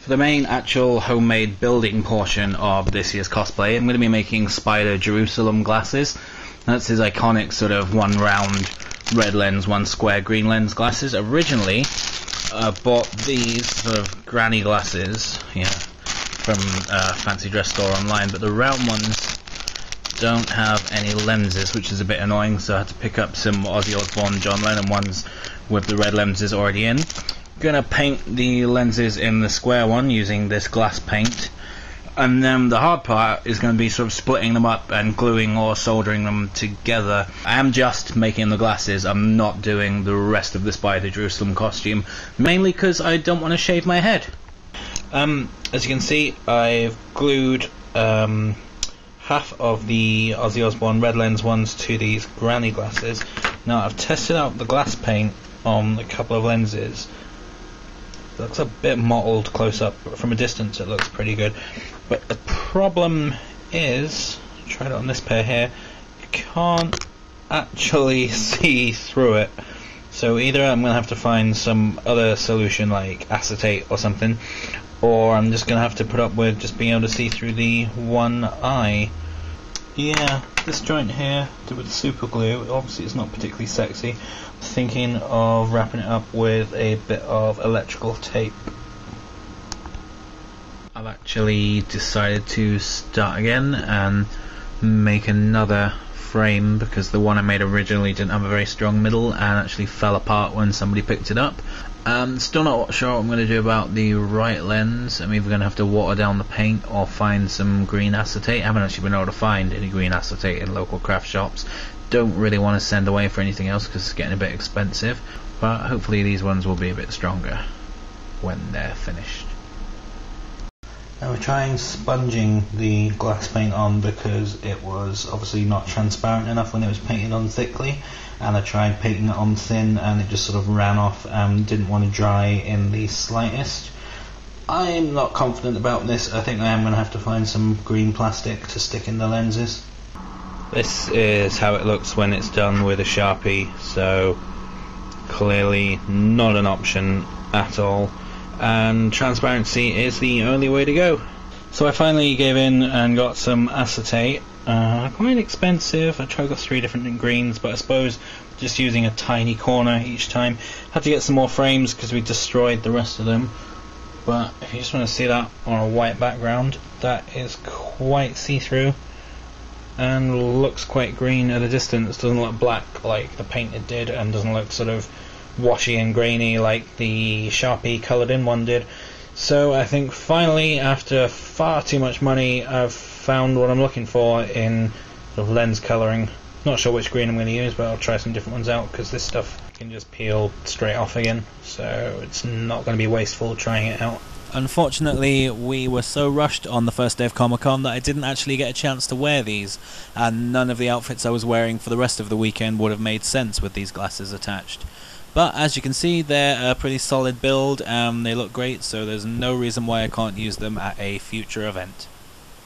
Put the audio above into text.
For the main actual homemade building portion of this year's cosplay, I'm going to be making Spider Jerusalem glasses. That's his iconic sort of one round red lens, one square green lens glasses. Originally, bought these sort of granny glasses, from a fancy dress store online, but the round ones don't have any lenses, which is a bit annoying, so I had to pick up some Ozzy Osbourne, John Lennon ones with the red lenses already in. Gonna paint the lenses in the square one using this glass paint, and then the hard part is going to be sort of splitting them up and gluing or soldering them together. I am just making the glasses, I'm not doing the rest of the Spider Jerusalem costume, mainly because I don't want to shave my head. As you can see, I've glued half of the Ozzy Osbourne red lens ones to these granny glasses. Now I've tested out the glass paint on a couple of lenses. It looks a bit mottled close up, but from a distance it looks pretty good. But the problem is, tried it on this pair here, you can't actually see through it. So either I'm going to have to find some other solution like acetate or something, or I'm just going to have to put up with just being able to see through the one eye. Yeah, this joint here, with super glue, obviously it's not particularly sexy. I'm thinking of wrapping it up with a bit of electrical tape. I've actually decided to start again and make another frame, because the one I made originally didn't have a very strong middle and actually fell apart when somebody picked it up. Still not sure what I'm going to do about the right lens. I'm either going to have to water down the paint or find some green acetate. I haven't actually been able to find any green acetate in local craft shops. Don't really want to send away for anything else because it's getting a bit expensive, but hopefully these ones will be a bit stronger when they're finished. I was trying sponging the glass paint on because it was obviously not transparent enough when it was painted on thickly, and I tried painting it on thin and it just sort of ran off and didn't want to dry in the slightest. I'm not confident about this. I think I am going to have to find some green plastic to stick in the lenses. This is how it looks when it's done with a Sharpie, so clearly not an option at all, and transparency is the only way to go. So I finally gave in and got some acetate. Quite expensive. I got 3 different greens, but I suppose just using a tiny corner each time. Had to get some more frames because we destroyed the rest of them, but if you just want to see that on a white background, that is quite see-through and looks quite green at a distance. Doesn't look black like the painted did, and doesn't look sort of washy and grainy like the Sharpie coloured in one did. So I think finally, after far too much money, I've found what I'm looking for in sort of lens colouring. Not sure which green I'm going to use, but I'll try some different ones out because this stuff can just peel straight off again, so it's not going to be wasteful trying it out. Unfortunately, we were so rushed on the first day of Comic-Con that I didn't actually get a chance to wear these, and none of the outfits I was wearing for the rest of the weekend would have made sense with these glasses attached. But as you can see, they're a pretty solid build and they look great, so there's no reason why I can't use them at a future event.